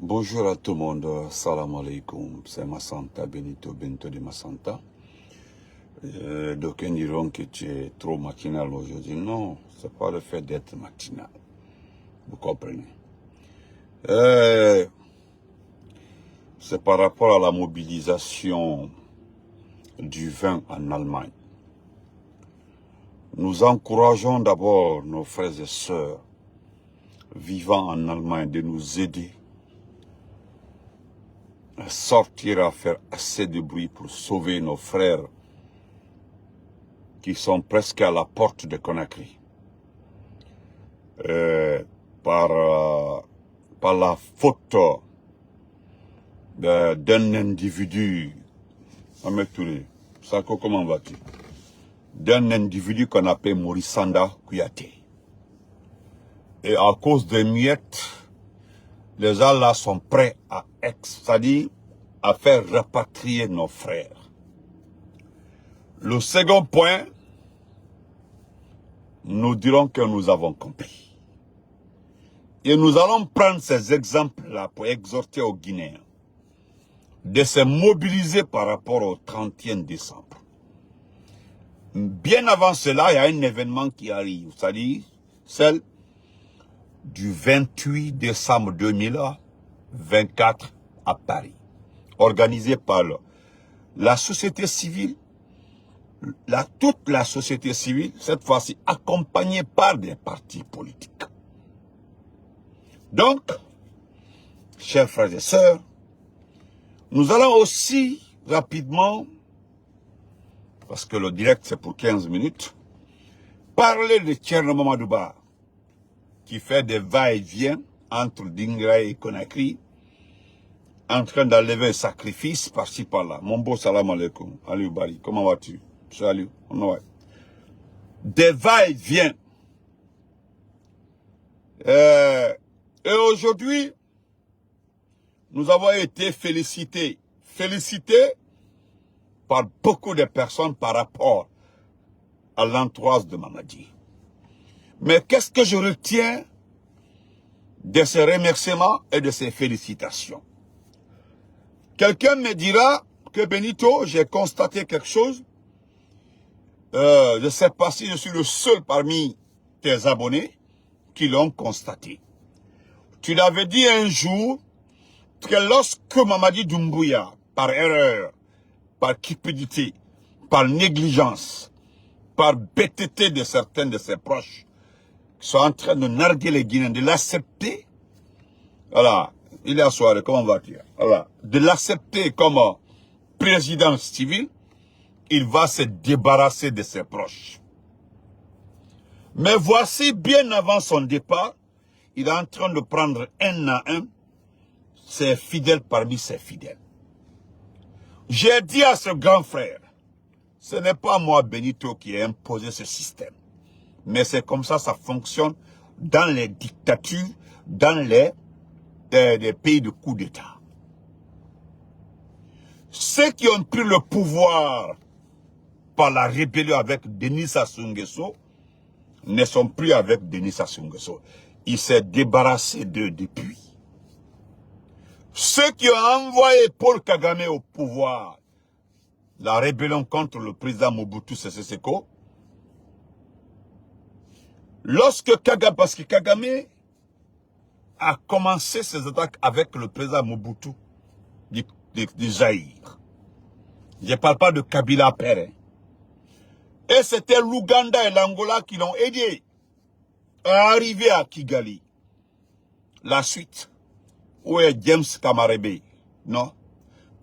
Bonjour à tout le monde, salam alaikum, c'est Massanta, Benito de Massanta. D'aucuns diront que tu es trop matinal aujourd'hui. Non, c'est pas le fait d'être matinal, vous comprenez. C'est par rapport à la mobilisation du vin en Allemagne. Nous encourageons d'abord nos frères et sœurs vivant en Allemagne de nous aider à sortir, à faire assez de bruit pour sauver nos frères qui sont presque à la porte de Conakry. Par la faute d'un individu, Ahmed Touré, Sako, comment vas-tu? D'un individu qu'on appelle Maurice Sanda Kouyaté. Et à cause des miettes, les gens là sont prêts à c'est-à-dire à faire rapatrier nos frères. Le second point, nous dirons que nous avons compris. Et nous allons prendre ces exemples-là pour exhorter aux Guinéens de se mobiliser par rapport au 31 décembre. Bien avant cela, il y a un événement qui arrive, c'est-à-dire celle du 28 décembre 2024 à Paris, organisé par la société civile, toute la société civile, cette fois-ci accompagnée par des partis politiques. Donc, chers frères et sœurs, nous allons aussi rapidement, parce que le direct c'est pour 15 minutes, parler de Thierno Mamadouba, qui fait des va-et-vient entre Dingra et Conakry, en train d'enlever un sacrifice par-ci par-là. Mon beau salam alaikum, Aliou Bari, comment vas-tu? Salut, on va. Des va-et-vient. Et aujourd'hui, nous avons été félicités par beaucoup de personnes par rapport à l'entourage de Mamadi. Mais qu'est-ce que je retiens de ces remerciements et de ces félicitations? Quelqu'un me dira que Benito, j'ai constaté quelque chose. Je ne sais pas si je suis le seul parmi tes abonnés qui l'ont constaté. Tu l'avais dit un jour que lorsque Mamadi Doumbouya, par erreur, par cupidité, par négligence, par bêteté de certains de ses proches, qui sont en train de narguer les Guinéens, de l'accepter, voilà, il est à soirée, comment va-t-il? Voilà, de l'accepter comme président civil, il va se débarrasser de ses proches. Mais voici, bien avant son départ, il est en train de prendre un à un ses fidèles parmi ses fidèles. J'ai dit à ce grand frère, ce n'est pas moi, Benito, qui ai imposé ce système. Mais c'est comme ça fonctionne dans les dictatures, dans les pays de coup d'État. Ceux qui ont pris le pouvoir par la rébellion avec Denis Sassou Nguesso ne sont plus avec Denis Sassou Nguesso. Il s'est débarrassé d'eux depuis. Ceux qui ont envoyé Paul Kagame au pouvoir, la rébellion contre le président Mobutu Sese Seko, lorsque Kagame, parce que Kagame a commencé ses attaques avec le président Mobutu du Zaïre. Je ne parle pas de Kabila Père. Et c'était l'Ouganda et l'Angola qui l'ont aidé à arriver à Kigali. La suite, où est James Kamarebe, non?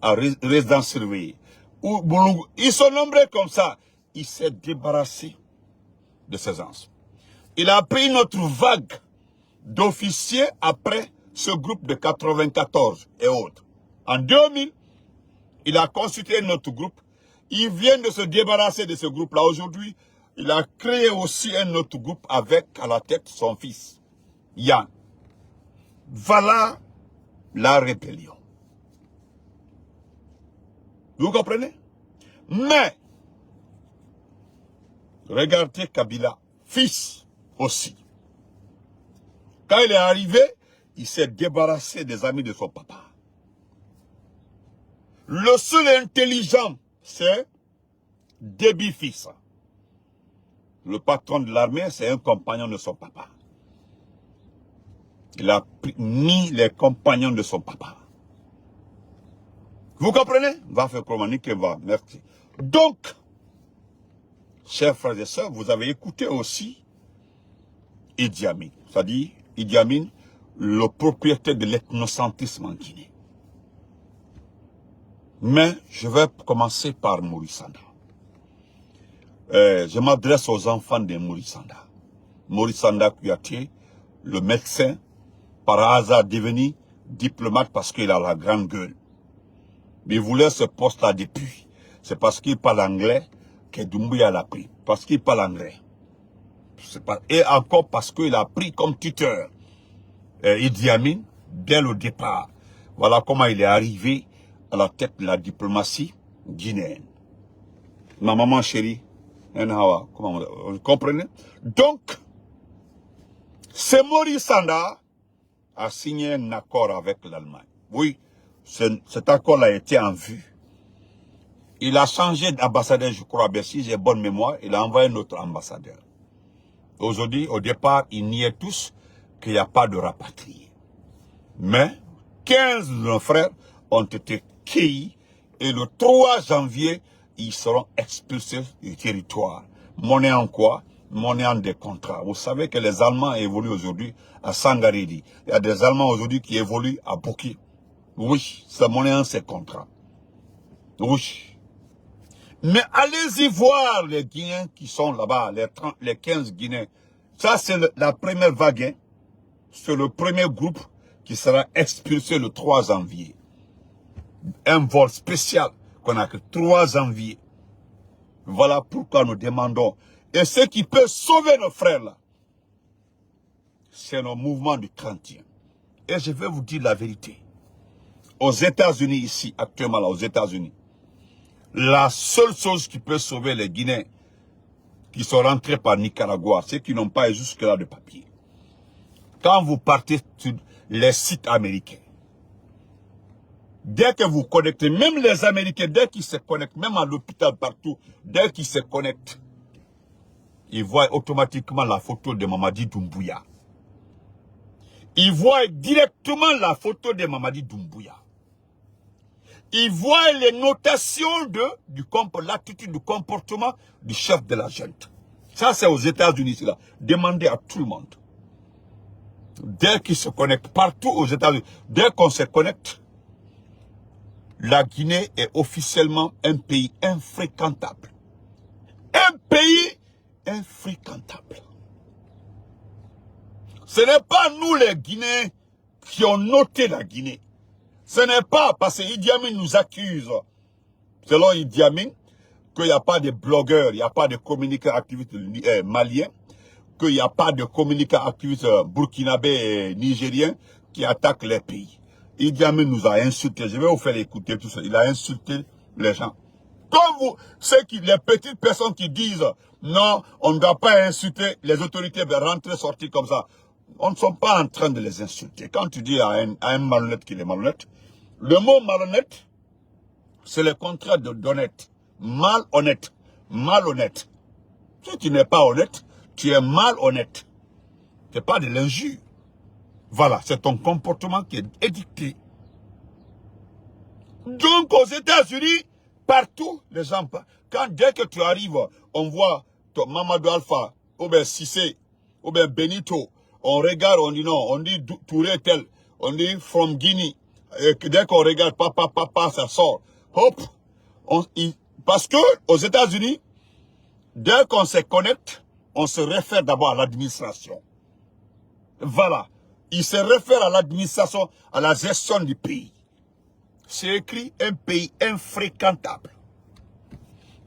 À résidence surveillée. Ils sont nombreux comme ça. Il s'est débarrassé de ses ans. Il a pris notre vague d'officiers après ce groupe de 94 et autres. En 2000, il a constitué notre groupe. Il vient de se débarrasser de ce groupe-là. Aujourd'hui, il a créé aussi un autre groupe avec à la tête son fils, Yann. Voilà la rébellion. Vous comprenez? Mais, regardez Kabila, fils aussi. Quand il est arrivé, il s'est débarrassé des amis de son papa. Le seul intelligent, c'est Déby Fils. Le patron de l'armée, c'est un compagnon de son papa. Il a mis les compagnons de son papa. Vous comprenez? Va faire communiquer, va. Merci. Donc, chers frères et sœurs, vous avez écouté aussi Idi Amin. C'est-à-dire, Idi Amin, le propriétaire de l'ethnocentrisme en Guinée. Mais je vais commencer par Maurice Sanda. Je m'adresse aux enfants de Maurice Sanda. Maurice Sanda Kouyaté, le médecin, par hasard devenu diplomate parce qu'il a la grande gueule. Mais il voulait ce poste-là depuis. C'est parce qu'il parle anglais que Doumbouya l'a pris. Parce qu'il parle anglais. Et encore parce qu'il a pris comme tuteur Idi Amin dès le départ. Voilà comment il est arrivé à la tête de la diplomatie guinéenne. Ma maman chérie, vous comprenez? Donc, c'est Maurice Sanda a signé un accord avec l'Allemagne. Oui, cet accord a été en vue. Il a changé d'ambassadeur, je crois, bien si j'ai bonne mémoire, il a envoyé un autre ambassadeur. Aujourd'hui, au départ, ils niaient tous qu'il n'y a pas de rapatriés. Mais 15 de nos frères ont été cueillis et le 3 janvier, ils seront expulsés du territoire. Monnaie en quoi? Monnaie en des contrats. Vous savez que les Allemands évoluent aujourd'hui à Sangaredi. Il y a des Allemands aujourd'hui qui évoluent à Boki. Oui, c'est monnaie en ces contrats. Oui. Mais allez-y voir les Guinéens qui sont là-bas, les 15 Guinéens. Ça, c'est la première vague. Hein. C'est le premier groupe qui sera expulsé le 3 janvier. Un vol spécial qu'on a que 3 janvier. Voilà pourquoi nous demandons. Et ce qui peut sauver nos frères là, c'est nos mouvements du 31. Et je vais vous dire la vérité. Aux États-Unis, ici, actuellement là, aux États-Unis, la seule chose qui peut sauver les Guinéens qui sont rentrés par Nicaragua, c'est qu'ils n'ont pas jusque-là de papier. Quand vous partez sur les sites américains, dès que vous connectez, même les Américains, dès qu'ils se connectent, même à l'hôpital partout, dès qu'ils se connectent, ils voient automatiquement la photo de Mamadi Doumbouya. Ils voient directement la photo de Mamadi Doumbouya. Ils voient les notations de l'attitude du comportement du chef de la junte. Ça, c'est aux États-Unis, là. Demandez à tout le monde. Dès qu'ils se connectent, partout aux États-Unis, dès qu'on se connecte, la Guinée est officiellement un pays infréquentable. Un pays infréquentable. Ce n'est pas nous les Guinéens qui ont noté la Guinée. Ce n'est pas parce que Idi Amin nous accuse, selon Idi Amin, qu'il n'y a pas de blogueurs, il n'y a pas de communicants activistes maliens, qu'il n'y a pas de communicants activistes burkinabés et nigériens qui attaquent les pays. Idi Amin nous a insultés. Je vais vous faire écouter tout ça. Il a insulté les gens. Comme vous, les petites personnes qui disent non, on ne doit pas insulter les autorités de rentrer, sortir comme ça. On ne sont pas en train de les insulter. Quand tu dis à un malhonnête qu'il est malhonnête, le mot malhonnête, c'est le contraire de d'honnête. Malhonnête. Malhonnête. Si tu n'es pas honnête, tu es malhonnête. Ce n'est pas de l'injure. Voilà, c'est ton comportement qui est édicté. Donc aux États-Unis, partout, les gens, dès que tu arrives, on voit ton Mamadou Alpha, ou bien Cissé, ou bien Benito, on regarde, on dit non, on dit Touré tel, on dit from Guinea. Et dès qu'on regarde, papa, ça sort. Hop, parce que aux États-Unis, dès qu'on se connecte, on se réfère d'abord à l'administration. Voilà. Il se réfère à l'administration, à la gestion du pays. C'est écrit un pays infréquentable.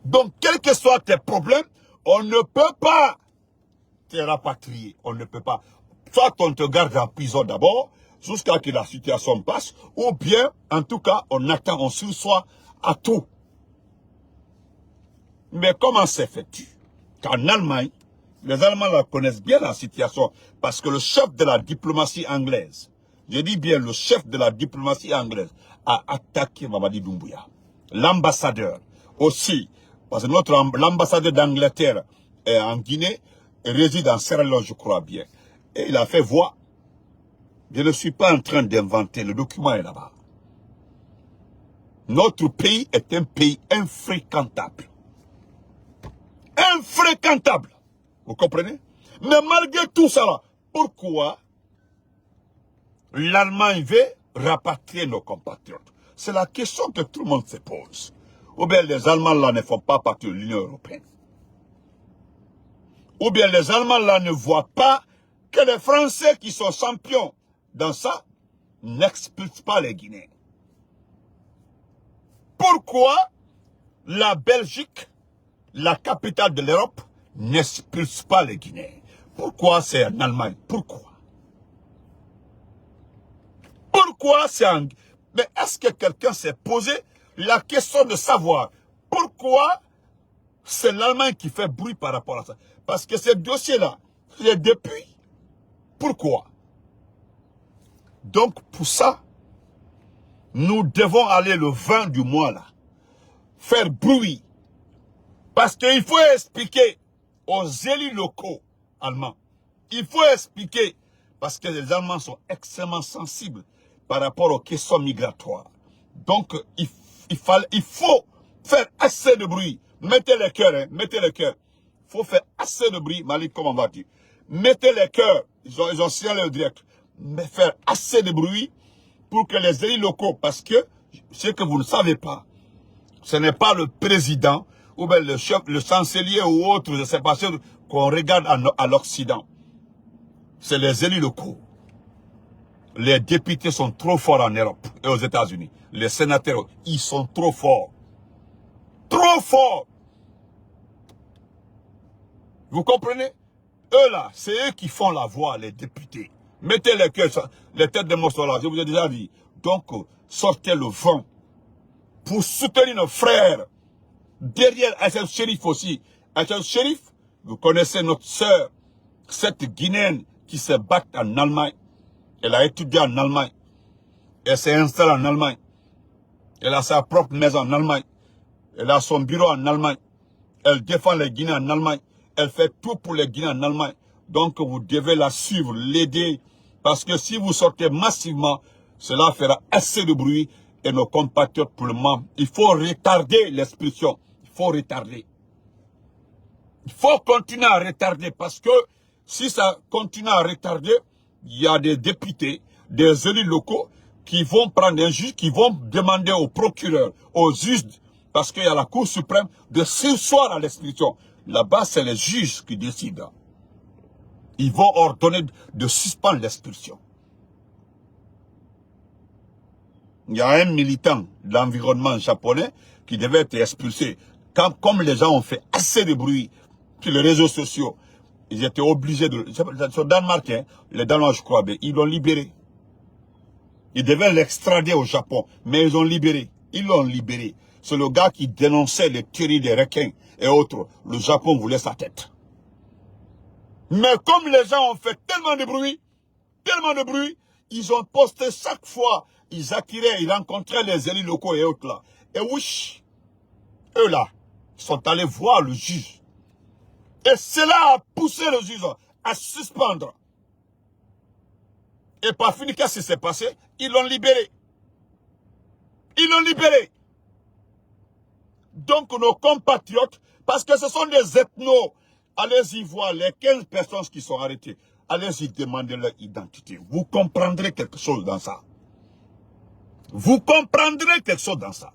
Donc, quels que soient tes problèmes, on ne peut pas te rapatrier. On ne peut pas. Soit on te garde en prison d'abord, jusqu'à ce que la situation passe, ou bien, en tout cas, on attend, on sursoit à tout. Mais comment se fait-tu qu'en Allemagne, les Allemands la connaissent bien la situation, parce que le chef de la diplomatie anglaise, je dis bien le chef de la diplomatie anglaise, a attaqué Mamadi Doumbouya. L'ambassadeur aussi, parce que l'ambassadeur d'Angleterre est en Guinée, et réside en Sierra Leone, je crois bien. Et il a fait voix. Je ne suis pas en train d'inventer, le document est là-bas. Notre pays est un pays infréquentable. Infréquentable. Vous comprenez? Mais malgré tout ça, pourquoi l'Allemagne veut rapatrier nos compatriotes? C'est la question que tout le monde se pose. Ou bien les Allemands là ne font pas partie de l'Union européenne. Ou bien les Allemands là ne voient pas que les Français qui sont champions dans ça n'expulsent pas les Guinéens. Pourquoi la Belgique, la capitale de l'Europe, n'expulse pas les Guinéens? Pourquoi c'est en Allemagne? Pourquoi? Pourquoi c'est en... Mais est-ce que quelqu'un s'est posé la question de savoir pourquoi c'est l'Allemagne qui fait bruit par rapport à ça? Parce que ce dossier-là, c'est depuis. Pourquoi? Donc pour ça, nous devons aller le 20 du mois là, faire bruit. Parce qu'il faut expliquer aux élus locaux allemands. Il faut expliquer, parce que les Allemands sont extrêmement sensibles par rapport aux questions migratoires. Donc il faut faire assez de bruit. Mettez les cœurs, hein, mettez les cœurs. Il faut faire assez de bruit. Malik, comment vas-tu? Mettez les cœurs. Ils ont signalé le direct. Mais faire assez de bruit pour que les élus locaux, parce que ce que vous ne savez pas, ce n'est pas le président ou bien le chef, le chancelier ou autre, je ne sais pas, qu'on regarde à l'Occident. C'est les élus locaux. Les députés sont trop forts en Europe et aux États-Unis. Les sénateurs, ils sont trop forts. Trop forts. Vous comprenez? Eux là, c'est eux qui font la voix, les députés. Mettez les cœurs, les têtes de morceaux là, je vous ai déjà dit. Donc, sortez le vent pour soutenir nos frères. Derrière Aïcha Chérif aussi. Aïcha Chérif, vous connaissez notre sœur, cette Guinéenne qui se bat en Allemagne. Elle a étudié en Allemagne. Elle s'est installée en Allemagne. Elle a sa propre maison en Allemagne. Elle a son bureau en Allemagne. Elle défend les Guinéens en Allemagne. Elle fait tout pour les Guinéens en Allemagne. Donc vous devez la suivre, l'aider. Parce que si vous sortez massivement, cela fera assez de bruit. Et nos compatriotes pour le moment, il faut retarder l'expulsion. Il faut retarder. Il faut continuer à retarder. Parce que si ça continue à retarder, il y a des députés, des élus locaux qui vont prendre un juge, qui vont demander au procureur, aux juges, parce qu'il y a la Cour suprême, de surseoir à l'expulsion. Là-bas, c'est les juges qui décident. Ils vont ordonner de suspendre l'expulsion. Il y a un militant de l'environnement japonais qui devait être expulsé. Comme les gens ont fait assez de bruit sur les réseaux sociaux, ils étaient obligés de... C'est au Danemark, hein, les Danois, je crois, ils l'ont libéré. Ils devaient l'extrader au Japon, mais ils ont libéré. Ils l'ont libéré. C'est le gars qui dénonçait les tueries des requins et autres. Le Japon voulait sa tête. Mais comme les gens ont fait tellement de bruit, ils ont posté chaque fois, ils attiraient, ils rencontraient les élus locaux et autres là. Et oui, eux là, sont allés voir le juge. Et cela a poussé le juge à suspendre. Et par fini, qu'est-ce qui s'est passé? Ils l'ont libéré. Ils l'ont libéré. Donc nos compatriotes, parce que ce sont des ethnos, allez-y voir les 15 personnes qui sont arrêtées. Allez-y demander leur identité. Vous comprendrez quelque chose dans ça. Vous comprendrez quelque chose dans ça.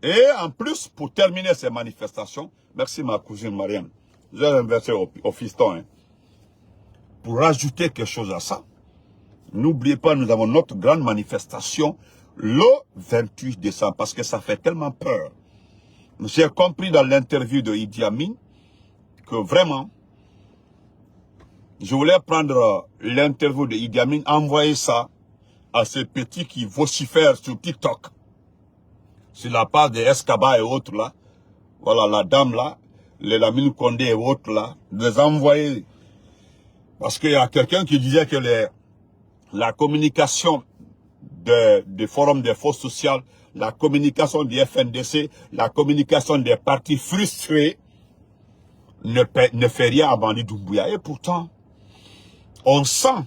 Et en plus, pour terminer ces manifestations, merci ma cousine Marianne, j'ai inversé au fiston. Hein. Pour rajouter quelque chose à ça, n'oubliez pas, nous avons notre grande manifestation le 28 décembre, parce que ça fait tellement peur. J'ai compris dans l'interview de Idi Amin que vraiment, je voulais prendre l'interview de Idi Amin, envoyer ça à ces petits qui vocifèrent sur TikTok, sur la part des Escaba et autres là, voilà la dame là, les Lamine Condé et autres là, les envoyer. Parce qu'il y a quelqu'un qui disait que la communication des forums des forces sociales, la communication du FNDC, la communication des partis frustrés ne fait rien à Mamadi Doumbouya. Et pourtant, on sent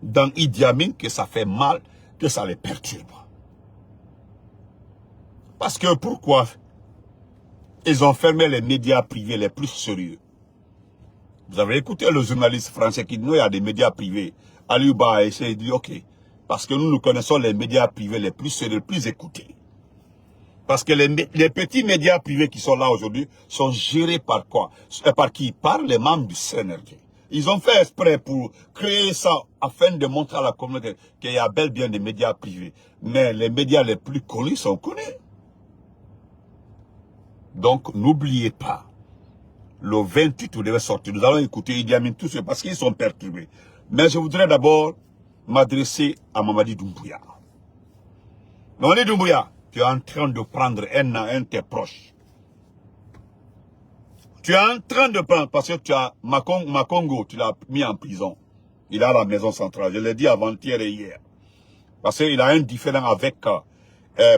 dans Idi Amin que ça fait mal, que ça les perturbe. Parce que pourquoi ils ont fermé les médias privés les plus sérieux? Vous avez écouté le journaliste français qui dit non, il y a des médias privés. Aliouba a essayé de dire ok. Parce que nous connaissons les médias privés les plus sérieux, les plus écoutés. Parce que les petits médias privés qui sont là aujourd'hui sont gérés par quoi? Par qui? Par les membres du CNRD. Ils ont fait exprès pour créer ça afin de montrer à la communauté qu'il y a bel bien des médias privés. Mais les médias les plus connus sont connus. Donc, n'oubliez pas, le 28, vous devez sortir. Nous allons écouter Idi Amin tous parce qu'ils sont perturbés. Mais je voudrais d'abord m'adresser à Mamadi Doumbouya. Mamadi Doumbouya, tu es en train de prendre un à un tes proches. Tu es en train de prendre, parce que tu as Makongo, tu l'as mis en prison. Il est à la maison centrale. Je l'ai dit avant-hier et hier. Parce qu'il a un différend avec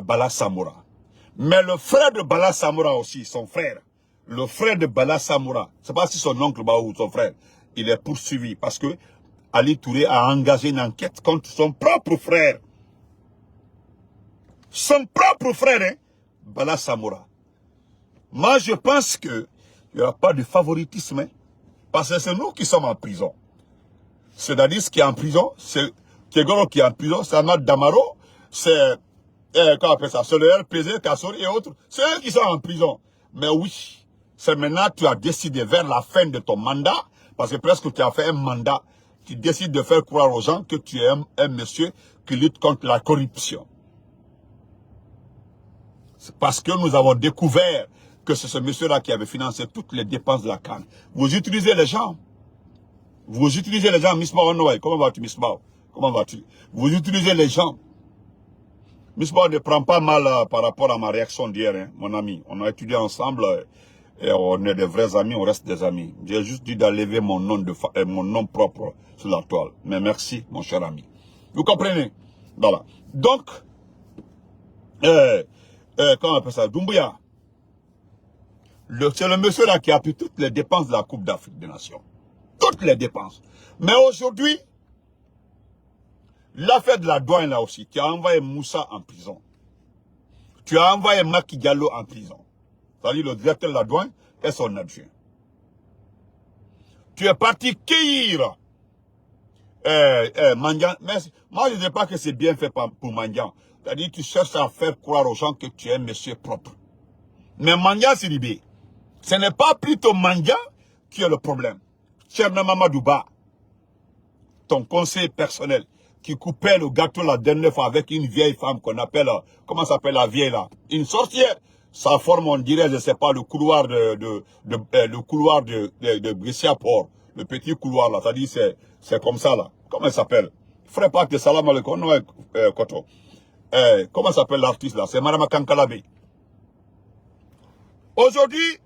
Bala Samoura. Mais le frère de Bala Samoura aussi, son frère, le frère de Bala Samoura, je ne sais pas si son oncle ou son frère, il est poursuivi parce que Ali Touré a engagé une enquête contre son propre frère. Son propre frère, hein, Bala Samoura. Moi, je pense qu'il n'y aura pas de favoritisme, hein, parce que c'est nous qui sommes en prison. C'est-à-dire ce qui est en prison, c'est Kegoro qui est en prison, c'est Ahmad Damaro, c'est comment on appelle ça, c'est le RPZ, Kassori et autres, c'est eux qui sont en prison. Mais oui, c'est maintenant que tu as décidé vers la fin de ton mandat, parce que presque tu as fait un mandat, tu décides de faire croire aux gens que tu es un monsieur qui lutte contre la corruption. C'est parce que nous avons découvert que c'est ce monsieur-là qui avait financé toutes les dépenses de la CAN. Vous utilisez les gens. Vous utilisez les gens, Miss Mao. Comment vas-tu, Miss Mao? Comment vas-tu? Vous utilisez les gens. Miss Mao ne prend pas mal par rapport à ma réaction d'hier, hein, mon ami. On a étudié ensemble et on est des vrais amis, on reste des amis. J'ai juste dit d'enlever mon nom propre sur la toile. Mais merci, mon cher ami. Vous comprenez? Voilà. Donc, comment on appelle ça? Doumbouya. C'est le monsieur là qui a pris toutes les dépenses de la Coupe d'Afrique des Nations. Toutes les dépenses. Mais aujourd'hui, l'affaire de la douane là aussi, tu as envoyé Moussa en prison. Tu as envoyé Macky Diallo en prison. C'est-à-dire le directeur de la douane et son adjoint. Tu es parti cueillir Mandian. Mais moi, je ne dis pas que c'est bien fait pour Mandian. C'est-à-dire que tu cherches à faire croire aux gens que tu es un monsieur propre. Mais Mandian Sidibé, ce n'est pas plutôt Mandian qui est le problème. Tcherna Mamadouba, ton conseiller personnel, qui coupait le gâteau la dernière fois avec une vieille femme qu'on appelle, comment s'appelle la vieille là? Une sorcière. Sa forme, on dirait, je ne sais pas, le couloir de Brescia-Port. Le petit couloir là, c'est-à-dire c'est comme ça là. Comment elle s'appelle? Frère Pâques de Salam Alaikum, non, Koto. Comment s'appelle l'artiste là? C'est Marama Kankalabe. Aujourd'hui,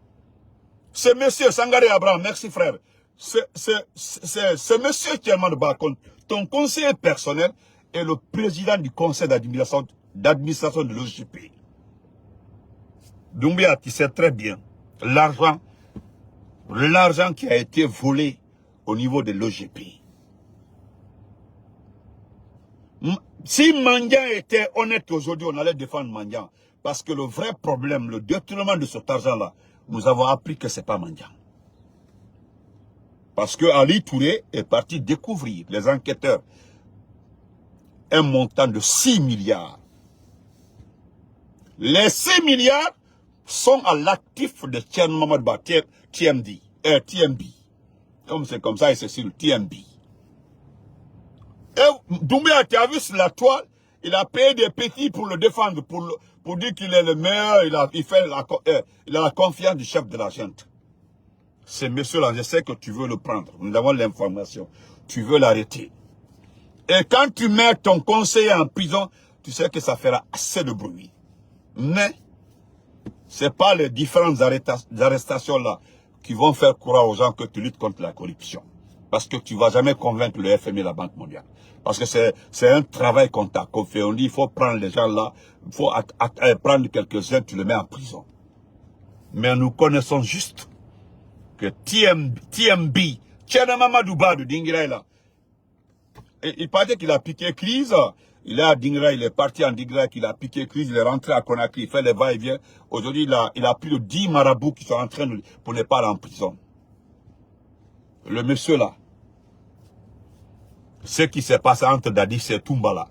ce monsieur Sangaré Abraham, merci frère. Ce monsieur Tierman de Bakon, ton conseiller personnel est le président du conseil d'administration de l'OGP. Doumbouya, tu sais très bien, l'argent qui a été volé au niveau de l'OGP. Si Mandian était honnête aujourd'hui, on allait défendre Mandian. Parce que le vrai problème, le détournement de cet argent-là, nous avons appris que ce n'est pas Mandian. Parce que Ali Touré est parti découvrir, les enquêteurs, un montant de 6 milliards. Les 6 milliards sont à l'actif de Tien Mamadba, TMB. Comme c'est comme ça, c'est sur le TMB. Et Doumbouya, tu as vu sur la toile, il a payé des petits pour le défendre, pour dire qu'il est le meilleur, il a la confiance du chef de la gente. Ce monsieur-là, je sais que tu veux le prendre. Nous avons l'information. Tu veux l'arrêter. Et quand tu mets ton conseiller en prison, tu sais que ça fera assez de bruit. Mais, ce n'est pas les différentes arrestations-là qui vont faire croire aux gens que tu luttes contre la corruption. Parce que tu ne vas jamais convaincre le FMI et la Banque mondiale. Parce que c'est un travail qu'on fait. On dit il faut prendre les gens là, il faut prendre quelques-uns, tu les mets en prison. Mais nous connaissons juste que TMB, Tchana Mamadouba de Dingira là, il paraît qu'il a piqué crise. Il est à Dingra, il est parti en Dingra, il a piqué crise, il est rentré à Conakry, il fait les va-et-vient. Aujourd'hui, il a plus de 10 marabouts qui sont en train pour ne pas aller en prison. Le monsieur là, ce qui s'est passé entre Dadis et Toumbala,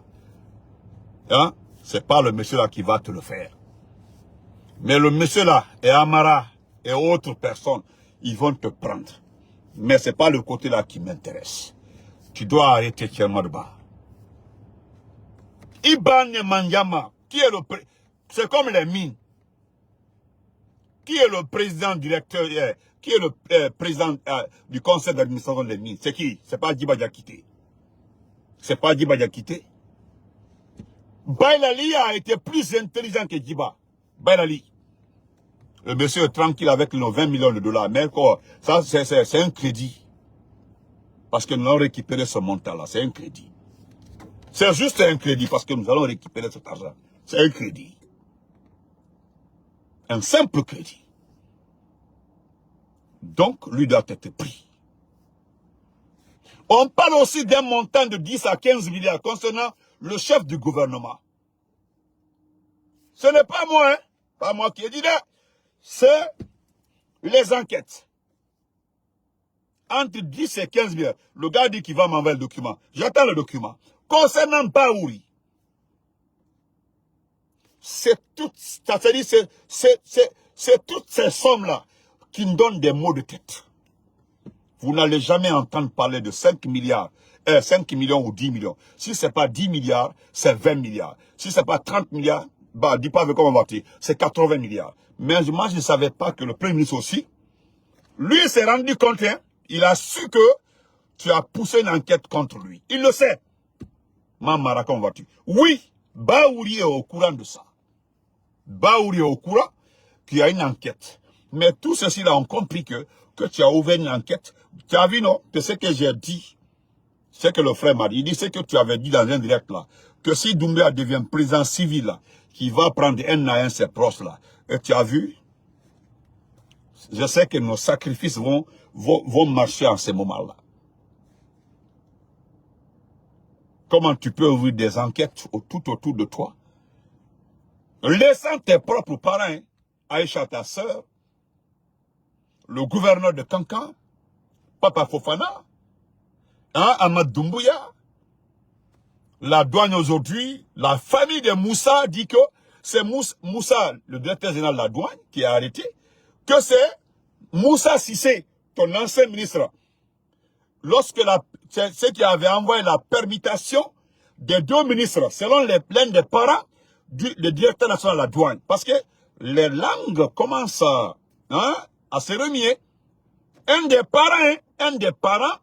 hein, c'est pas le monsieur là qui va te le faire. Mais le monsieur là, et Amara, et autres personnes, ils vont te prendre. Mais c'est pas le côté là qui m'intéresse. Tu dois arrêter Tchermadba. Ibane Manjama, qui est c'est comme les mines. Qui est le président directeur, qui est le président du conseil d'administration des mines? C'est qui? C'est pas Djiba Diakité. C'est pas Djiba Diakité. Bailali a été plus intelligent que Djiba. Bailali. Le monsieur est tranquille avec nos 20 millions de dollars. Mais quoi, ça, c'est un crédit. Parce que nous allons récupérer ce montant-là. C'est un crédit. C'est juste un crédit parce que nous allons récupérer cet argent. C'est un crédit. Un simple crédit. Donc, lui doit être pris. On parle aussi d'un montant de 10 à 15 milliards concernant le chef du gouvernement. Ce n'est pas moi, hein? Pas moi qui ai dit là. C'est les enquêtes. Entre 10 et 15 milliards. Le gars dit qu'il va m'envoyer le document. J'attends le document. Concernant Baouri, c'est toutes ces sommes-là qui me donnent des maux de tête. Vous n'allez jamais entendre parler de 5 milliards, 5 millions ou 10 millions. Si ce n'est pas 10 milliards, c'est 20 milliards. Si ce n'est pas 30 milliards, bah, dis pas avec quoi on va partir, c'est 80 milliards. Mais moi, je ne savais pas que le Premier ministre aussi, lui s'est rendu compte, hein, il a su que tu as poussé une enquête contre lui. Il le sait. Maman, comment vas-tu? Oui, Baouri est au courant de ça. Baouri est au courant qu'il y a une enquête. Mais tous ceux-ci-là ont compris que tu as ouvert une enquête. Tu as vu, non? Que ce que j'ai dit, c'est que le frère m'a dit. Il dit ce que tu avais dit dans un direct là. Que si Doumbouya devient président civil là, qu'il va prendre un à un ses proches là. Et tu as vu? Je sais que nos sacrifices vont marcher en ce moment-là. Comment tu peux ouvrir des enquêtes tout autour de toi? Laissant tes propres parents, hein, Aïcha, ta soeur, le gouverneur de Kankan, Papa Fofana, hein, Ahmad Doumbouya, la douane aujourd'hui, la famille de Moussa dit que c'est Moussa, le directeur général de la douane, qui est arrêté, que c'est Moussa Sissé, ton ancien ministre, lorsque ceux qui avaient envoyé la permutation des deux ministres, selon les plaintes des parents du directeur national de la douane. Parce que les langues commencent à se remuer. Un des parents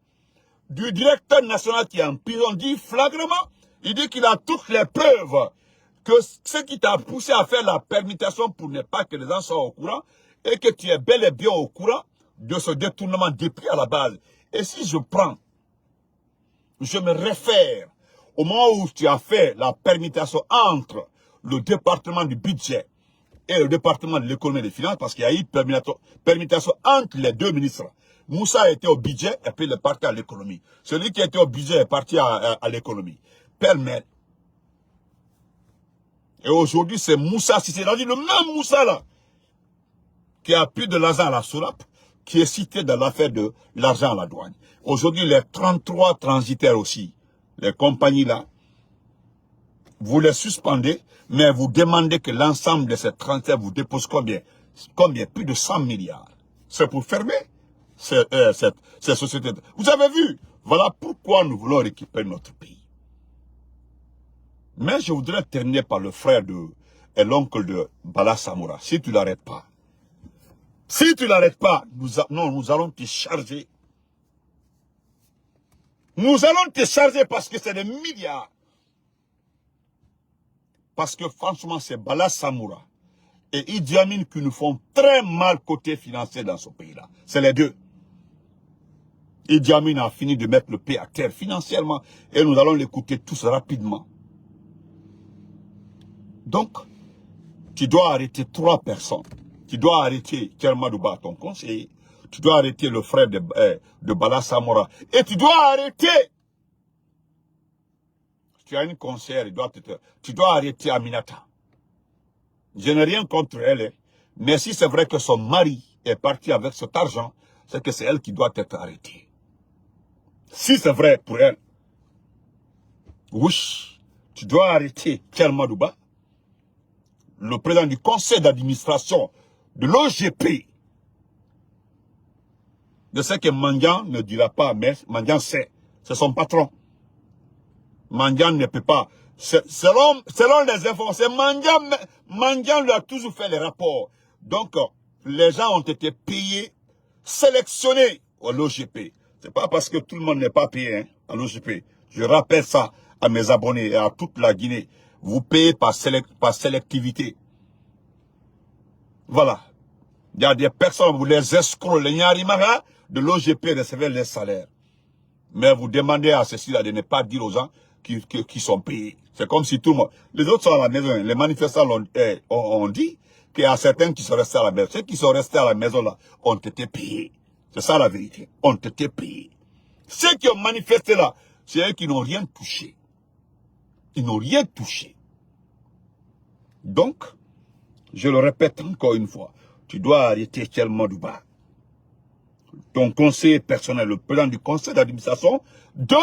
du directeur national qui est en prison dit flagramment, il dit qu'il a toutes les preuves que ce qui t'a poussé à faire la permutation pour ne pas que les gens soient au courant et que tu es bel et bien au courant de ce détournement depuis à la base. Et si je prends, je me réfère au moment où tu as fait la permutation entre le département du budget et le département de l'économie et des finances, parce qu'il y a eu permutation entre les deux ministres. Moussa était au budget et puis il est parti à l'économie. Celui qui était au budget est parti à l'économie. Pêle-mêle. Et aujourd'hui, c'est Moussa, si c'est le même Moussa là, qui a pris de l'argent à la Sourap, qui est cité dans l'affaire de l'argent à la douane. Aujourd'hui, les 33 transitaires aussi, les compagnies là, vous les suspendez, mais vous demandez que l'ensemble de ces transitaires vous dépose combien? Combien? Plus de 100 milliards. C'est pour fermer ces sociétés. Vous avez vu? Voilà pourquoi nous voulons récupérer notre pays. Mais je voudrais terminer par le frère et l'oncle de Bala Samoura. Si tu ne l'arrêtes pas, nous allons te charger. Nous allons te charger parce que c'est des milliards. Parce que franchement, c'est Bala Samoura et Idi Amin qui nous font très mal côté financier dans ce pays-là. C'est les deux. Idi Amin a fini de mettre le pays à terre financièrement et nous allons l'écouter tous rapidement. Donc, tu dois arrêter 3 personnes. Tu dois arrêter Kermadouba, ton conseiller. Tu dois arrêter le frère de Bala Samora. Et tu dois arrêter. Tu as une conseillère, tu dois arrêter Aminata. Je n'ai rien contre elle. Hein. Mais si c'est vrai que son mari est parti avec cet argent, c'est que c'est elle qui doit être arrêtée. Si c'est vrai pour elle. Oui, tu dois arrêter Kermadouba, le président du conseil d'administration de l'OGP. Je sais que Mandian ne dira pas, mais Mandian sait. C'est son patron. Mandian ne peut pas. Selon les informations, Mandian lui a toujours fait les rapports. Donc, les gens ont été payés, sélectionnés au l'OGP. C'est pas parce que tout le monde n'est pas payé hein, à l'OGP. Je rappelle ça à mes abonnés et à toute la Guinée. Vous payez par sélectivité. Voilà. Il y a des personnes, vous les escrocs, les Nyarimara de l'OGP recevaient les salaires. Mais vous demandez à ceci-là de ne pas dire aux gens qui sont payés. C'est comme si tout le monde... Les autres sont à la maison. Les manifestants ont dit qu'il y a certains qui sont restés à la maison. Ceux qui sont restés à la maison là ont été payés. C'est ça la vérité. Ont été payés. Ceux qui ont manifesté là, c'est eux qui n'ont rien touché. Ils n'ont rien touché. Donc, je le répète encore une fois, tu dois arrêter Kermadouba. Ton conseiller personnel, le président du conseil d'administration de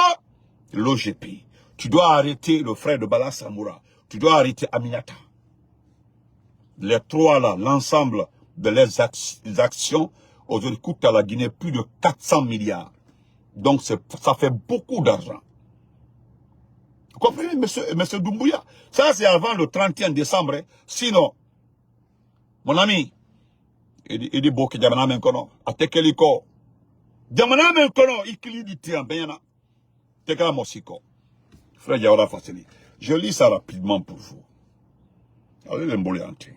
l'OGP. Tu dois arrêter le frère de Bala Samora. Tu dois arrêter Aminata. Les trois là, l'ensemble de les actions, aujourd'hui coûtent à la Guinée plus de 400 milliards. Donc ça fait beaucoup d'argent. Vous comprenez, monsieur Doumbouya? Ça c'est avant le 31 décembre. Hein. Sinon, mon ami, il dit beaucoup de gens qui ont été jamana men kono ikili di tian benyana teka mosiko frère Yawara Faseli. Je lis ça rapidement pour vous. Allez les mbolianti.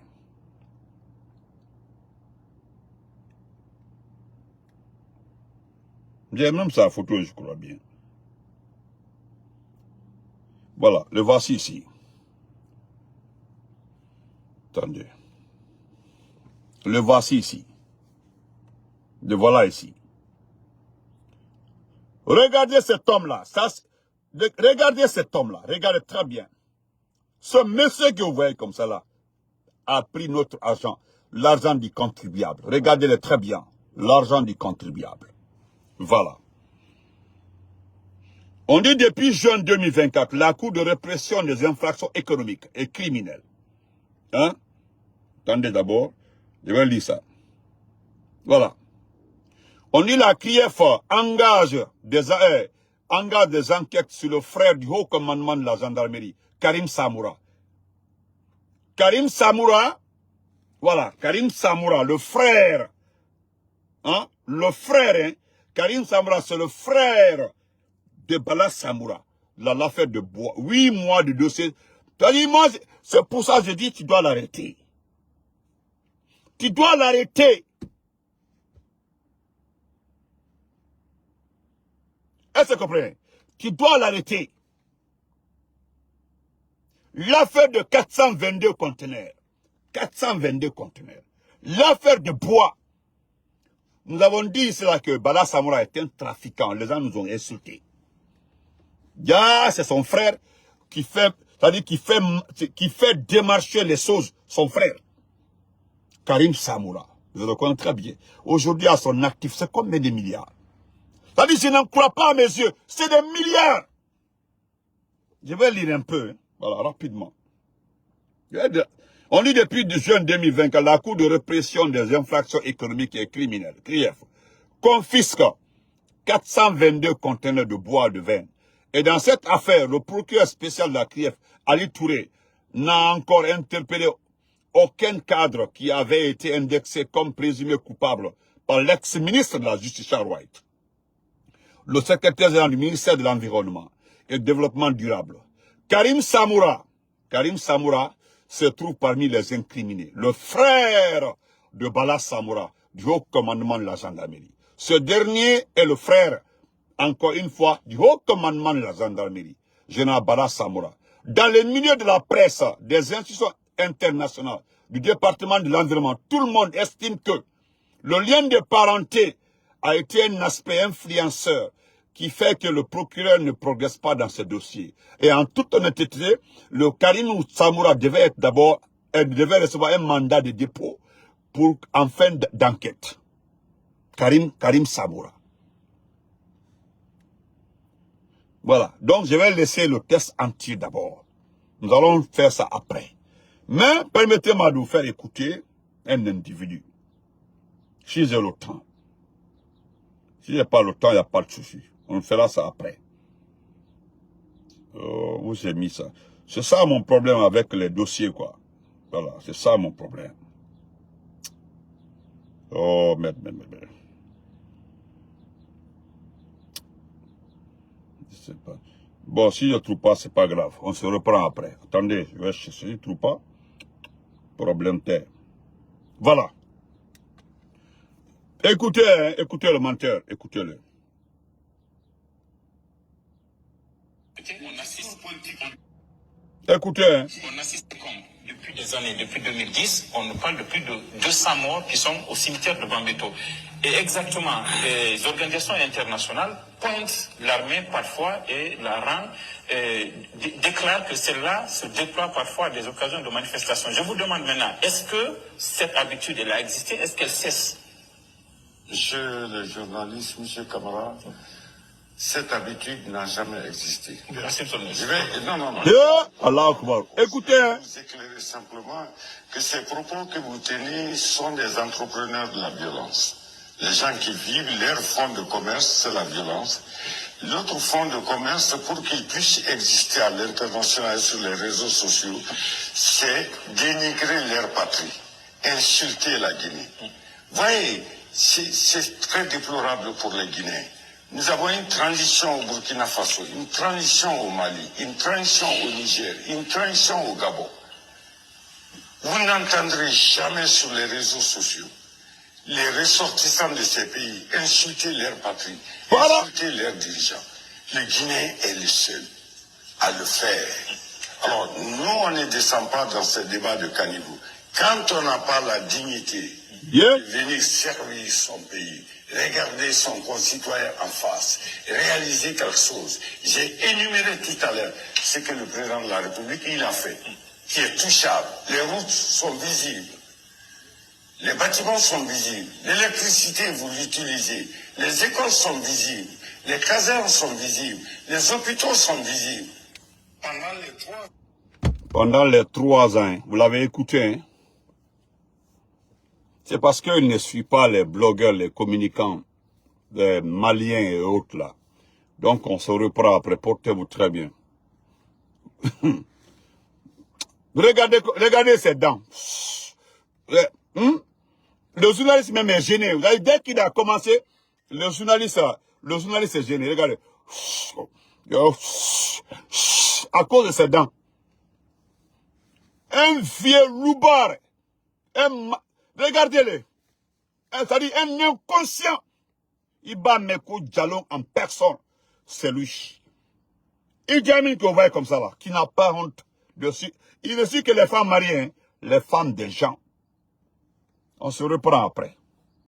J'ai même sa photo, je crois bien. Voilà, le voici ici. Attendez. Le voici ici. Le voilà ici. Regardez cet homme-là. Regardez cet homme-là. Regardez très bien. Ce monsieur que vous voyez comme ça là a pris notre argent. L'argent du contribuable. Regardez-le très bien. L'argent du contribuable. Voilà. On dit depuis juin 2024, la Cour de répression des infractions économiques et criminelles. Hein? Attendez d'abord. Je vais lire ça. Voilà. On dit la CRIEF engage des enquêtes sur le frère du haut commandement de la gendarmerie, Karim Samoura. Karim Samoura, voilà, Karim Samoura, le frère, hein, hein, Karim Samoura, c'est le frère de Bala Samoura, l'affaire de bois, 8 mois de dossier. C'est pour ça que je dis, tu dois l'arrêter. Tu dois l'arrêter. Est-ce que vous comprenez? Tu dois l'arrêter. L'affaire de 422 conteneurs. 422 conteneurs. L'affaire de bois. Nous avons dit cela que Bala Samoura est un trafiquant. Les gens nous ont insultés. C'est son frère qui fait, c'est-à-dire qui fait démarcher les choses. Son frère. Karim Samoura. Je le connais très bien. Aujourd'hui, à son actif, c'est combien de milliards? C'est-à-dire, je n'en crois pas à mes yeux. C'est des milliards. Je vais lire un peu. Hein. Voilà, rapidement. On lit depuis juin 2020 que la Cour de répression des infractions économiques et criminelles, CRIEF, confisque 422 conteneurs de bois de vin. Et dans cette affaire, le procureur spécial de la CRIEF, Ali Touré, n'a encore interpellé aucun cadre qui avait été indexé comme présumé coupable par l'ex-ministre de la Justice, Charles White. Le secrétaire général du ministère de l'Environnement et du Développement durable, Karim Samoura se trouve parmi les incriminés. Le frère de Bala Samoura, du haut commandement de la gendarmerie. Ce dernier est le frère encore une fois, du haut commandement de la gendarmerie, général Bala Samoura, dans les milieux de la presse, des institutions internationales, du département de l'environnement, tout le monde estime que le lien de parenté a été un aspect influenceur qui fait que le procureur ne progresse pas dans ce dossier. Et en toute honnêteté, le Karim Samoura devait recevoir un mandat de dépôt pour en fin d'enquête. Karim Samoura. Voilà. Donc, je vais laisser le test entier d'abord. Nous allons faire ça après. Mais, permettez-moi de vous faire écouter un individu. Si j'ai le temps. Si j'ai pas le temps, il n'y a pas de souci. On fera ça après. Oh, où j'ai mis ça? C'est ça mon problème avec les dossiers, quoi. Voilà, c'est ça mon problème. Oh, merde. Je sais pas. Bon, si je ne trouve pas, c'est pas grave. On se reprend après. Attendez, je vais chercher. Si je ne trouve pas, problème terre. Voilà. Écoutez, hein, écoutez le menteur, écoutez-le. Écoutez, hein. On assiste depuis des années, depuis 2010, on nous parle de plus de 200 morts qui sont au cimetière de Bambeto. Et exactement, les organisations internationales pointent l'armée parfois et la rang, déclarent que celle-là se déploie parfois à des occasions de manifestations. Je vous demande maintenant, est-ce que cette habitude, elle a existé? Est-ce qu'elle cesse? Monsieur le journaliste, monsieur Camara, cette habitude n'a jamais existé. Je vais... Non. Allah Akbar. Écoutez, hein. Vous éclairer simplement que ces propos que vous tenez sont des entrepreneurs de la violence. Les gens qui vivent, leur fonds de commerce, c'est la violence. L'autre fonds de commerce, pour qu'ils puissent exister à l'international sur les réseaux sociaux, c'est dénigrer leur patrie, insulter la Guinée. Voyez, c'est très déplorable pour les Guinéens. Nous avons une transition au Burkina Faso, une transition au Mali, une transition au Niger, une transition au Gabon. Vous n'entendrez jamais sur les réseaux sociaux les ressortissants de ces pays insulter leur patrie, insulter leurs dirigeants. Le Guinéen est le seul à le faire. Alors, nous, on ne descend pas dans ce débat de caniveau. Quand on n'a pas la dignité de venir servir son pays, regarder son concitoyen en face, réaliser quelque chose. J'ai énuméré tout à l'heure ce que le président de la République, il a fait, qui est touchable. Les routes sont visibles. Les bâtiments sont visibles, l'électricité, vous l'utilisez, les écoles sont visibles, les casernes sont visibles, les hôpitaux sont visibles. Pendant les 3 ans, vous l'avez écouté, hein? C'est parce qu'il ne suit pas les blogueurs, les communicants, les Maliens et autres là. Donc on se reprend après, portez-vous très bien. Regardez ses dents. Le journaliste même est gêné. Vous avez, dès qu'il a commencé, le journaliste est gêné. Regardez. À cause de ses dents. Un vieux loupard. Regardez-le. C'est-à-dire un inconscient. Il bat Meko Diallo en personne. C'est lui. Il dit qu'on voit comme ça là, qui n'a pas honte dessus. Il ne suit que les femmes mariées, hein, les femmes des gens. On se reprend après.